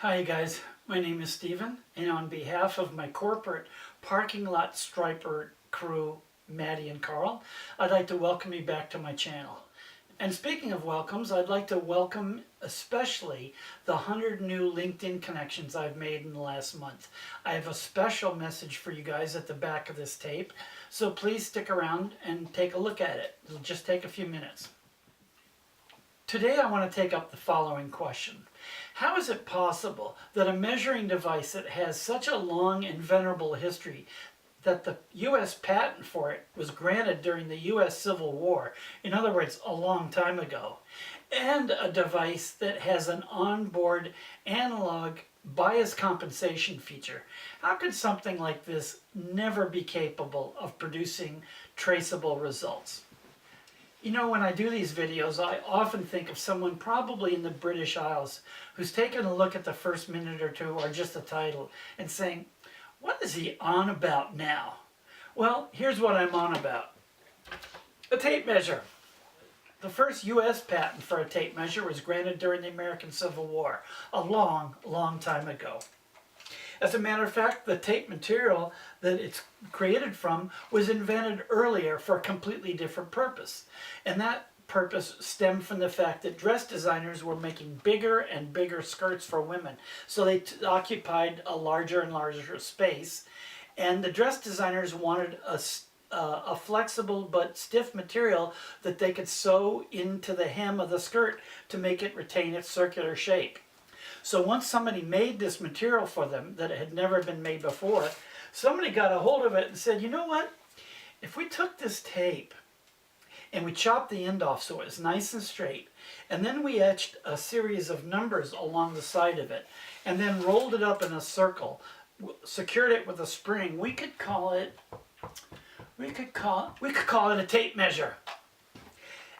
Hi guys, my name is Steven, and on behalf of my corporate parking lot striper crew, Maddie and Carl, I'd like to welcome you back to my channel. And speaking of welcomes, I'd like to welcome especially the 100 new LinkedIn connections I've made in the last month. I have a special message for you guys at the back of this tape, so please stick around and take a look at it. It'll just take a few minutes. Today I want to take up the following question. How is it possible that a measuring device that has such a long and venerable history, that the U.S. patent for it was granted during the U.S. Civil War, in other words, a long time ago, and a device that has an onboard analog bias compensation feature, how could something like this never be capable of producing traceable results? You know, when I do these videos, I often think of someone probably in the British Isles who's taken a look at the first minute or two or just the title and saying, what is he on about now? Well, here's what I'm on about. A tape measure. The first U.S. patent for a tape measure was granted during the American Civil War, a long, long time ago. As a matter of fact, the tape material that it's created from was invented earlier for a completely different purpose. And that purpose stemmed from the fact that dress designers were making bigger and bigger skirts for women. So they occupied a larger and larger space. And the dress designers wanted a flexible but stiff material that they could sew into the hem of the skirt to make it retain its circular shape. So once somebody made this material for them that had never been made before, somebody got a hold of it and said, you know what? If we took this tape and we chopped the end off so it was nice and straight, and then we etched a series of numbers along the side of it, and then rolled it up in a circle, secured it with a spring, we could call it a tape measure.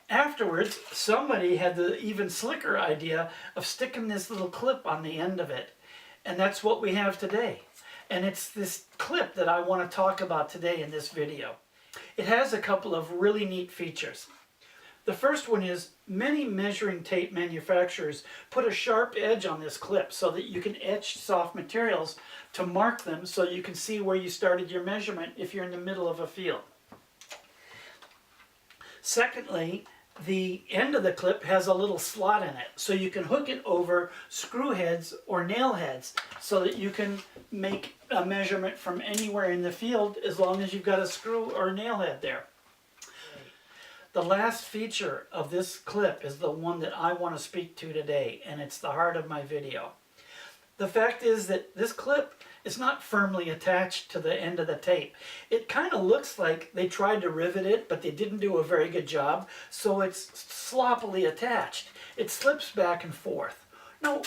Afterwards, somebody had the even slicker idea of sticking this little clip on the end of it. And that's what we have today. And it's this clip that I want to talk about today in this video. It has a couple of really neat features. The first one is many measuring tape manufacturers put a sharp edge on this clip so that you can etch soft materials to mark them so you can see where you started your measurement if you're in the middle of a field. Secondly, the end of the clip has a little slot in it, so you can hook it over screw heads or nail heads so that you can make a measurement from anywhere in the field as long as you've got a screw or a nail head there. The last feature of this clip is the one that I want to speak to today, and it's the heart of my video. The fact is that this clip is not firmly attached to the end of the tape. It kind of looks like they tried to rivet it, but they didn't do a very good job, so it's sloppily attached. It slips back and forth. No,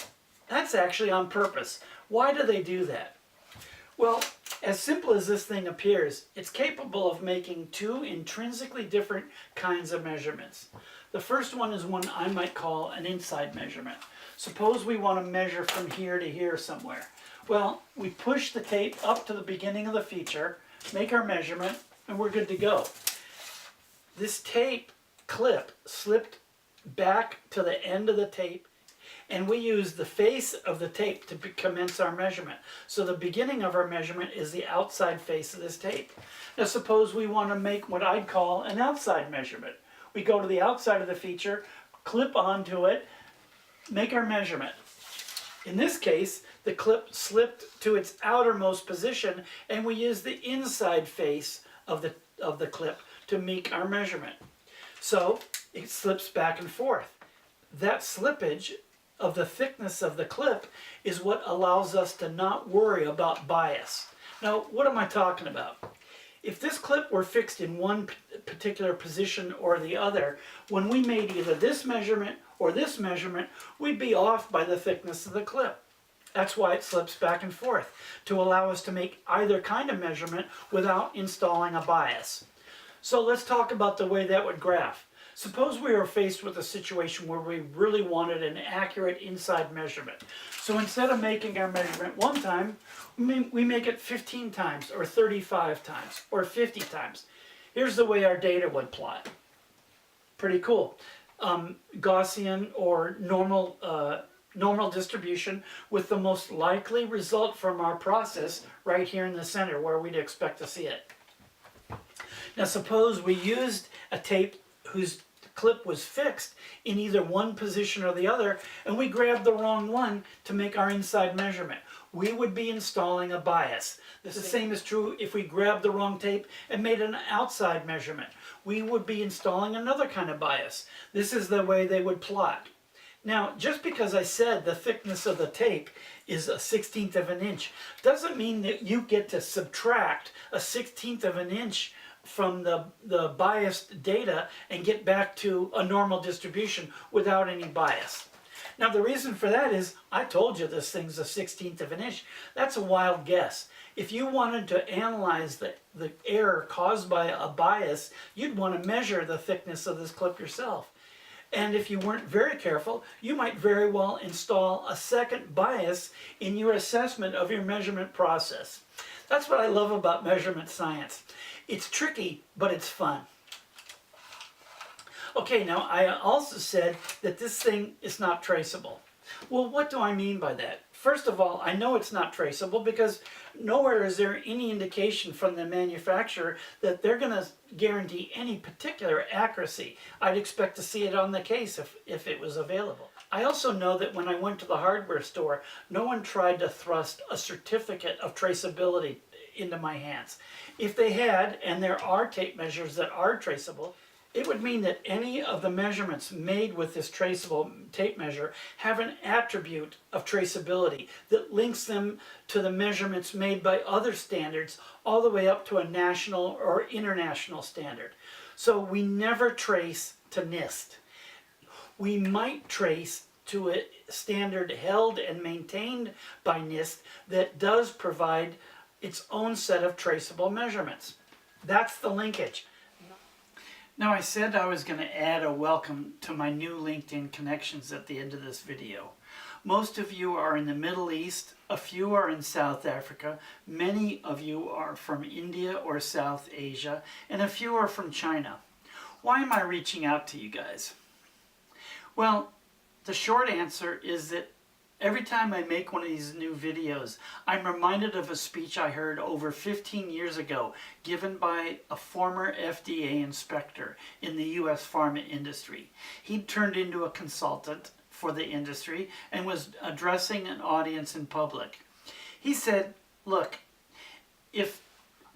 that's actually on purpose. Why do they do that? Well, as simple as this thing appears, it's capable of making two intrinsically different kinds of measurements. The first one is one I might call an inside measurement. Suppose we want to measure from here to here somewhere. Well, we push the tape up to the beginning of the feature, make our measurement, and we're good to go. This tape clip slipped back to the end of the tape, and we use the face of the tape to commence our measurement. So the beginning of our measurement is the outside face of this tape. Now suppose we want to make what I'd call an outside measurement. We go to the outside of the feature, clip onto it, make our measurement. In this case, the clip slipped to its outermost position, and we use the inside face of the clip to make our measurement. So it slips back and forth. That slippage of the thickness of the clip is what allows us to not worry about bias. Now, what am I talking about? If this clip were fixed in one particular position or the other, when we made either this measurement or this measurement, we'd be off by the thickness of the clip. That's why it slips back and forth, to allow us to make either kind of measurement without installing a bias. So let's talk about the way that would graph. Suppose we were faced with a situation where we really wanted an accurate inside measurement. So instead of making our measurement one time, we make it 15 times or 35 times or 50 times. Here's the way our data would plot. Pretty cool. Gaussian or normal normal distribution with the most likely result from our process right here in the center where we'd expect to see it. Now suppose we used a tape whose clip was fixed in either one position or the other, and we grabbed the wrong one to make our inside measurement. We would be installing a bias. The same is true if we grabbed the wrong tape and made an outside measurement. We would be installing another kind of bias. This is the way they would plot. Now, just because I said the thickness of the tape is a 1/16 of an inch doesn't mean that you get to subtract a 1/16 of an inch from the biased data and get back to a normal distribution without any bias. Now the reason for that is, I told you this thing's a 1/16 of an inch. That's a wild guess. If you wanted to analyze the error caused by a bias, you'd want to measure the thickness of this clip yourself. And if you weren't very careful, you might very well install a second bias in your assessment of your measurement process. That's what I love about measurement science. It's tricky, but it's fun. Okay, now I also said that this thing is not traceable. Well, what do I mean by that? First of all, I know it's not traceable because nowhere is there any indication from the manufacturer that they're going to guarantee any particular accuracy. I'd expect to see it on the case if it was available. I also know that when I went to the hardware store, no one tried to thrust a certificate of traceability into my hands. If they had, and there are tape measures that are traceable, it would mean that any of the measurements made with this traceable tape measure have an attribute of traceability that links them to the measurements made by other standards all the way up to a national or international standard. So we never trace to NIST. We might trace to a standard held and maintained by NIST that does provide its own set of traceable measurements. That's the linkage. Now I said I was going to add a welcome to my new LinkedIn connections at the end of this video. Most of you are in the Middle East, a few are in South Africa, many of you are from India or South Asia, and a few are from China. Why am I reaching out to you guys? Well, the short answer is that every time I make one of these new videos, I'm reminded of a speech I heard over 15 years ago given by a former FDA inspector in the U.S. pharma industry. He'd turned into a consultant for the industry and was addressing an audience in public. He said, look, if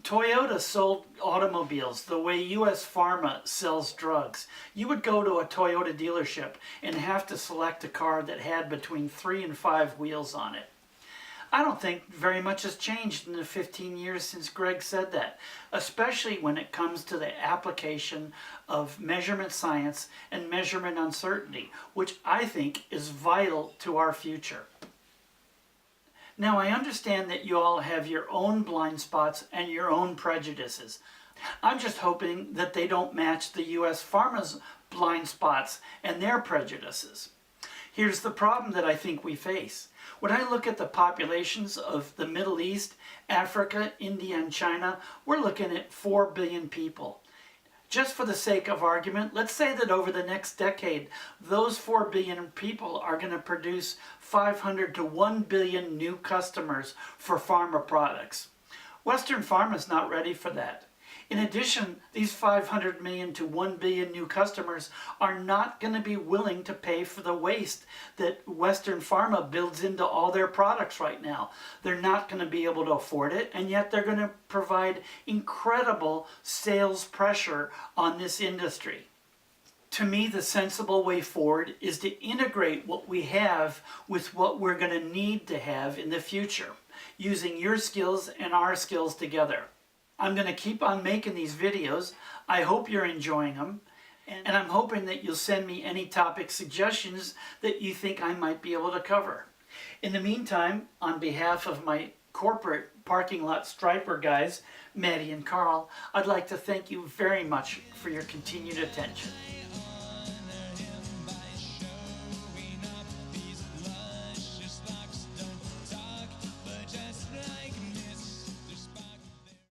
Toyota sold automobiles the way U.S. Pharma sells drugs, you would go to a Toyota dealership and have to select a car that had between 3 and 5 wheels on it. I don't think very much has changed in the 15 years since Greg said that, especially when it comes to the application of measurement science and measurement uncertainty, which I think is vital to our future. Now, I understand that you all have your own blind spots and your own prejudices. I'm just hoping that they don't match the U.S. Pharma's blind spots and their prejudices. Here's the problem that I think we face. When I look at the populations of the Middle East, Africa, India, and China, we're looking at 4 billion people. Just for the sake of argument, let's say that over the next decade, those 4 billion people are going to produce 500 to 1 billion new customers for pharma products. Western pharma is not ready for that. In addition, these 500 million to 1 billion new customers are not going to be willing to pay for the waste that Western pharma builds into all their products right now. They're not going to be able to afford it, and yet they're going to provide incredible sales pressure on this industry. To me, the sensible way forward is to integrate what we have with what we're going to need to have in the future, using your skills and our skills together. I'm going to keep on making these videos. I hope you're enjoying them. And I'm hoping that you'll send me any topic suggestions that you think I might be able to cover. In the meantime, on behalf of my corporate parking lot striper guys, Maddie and Carl, I'd like to thank you very much for your continued attention.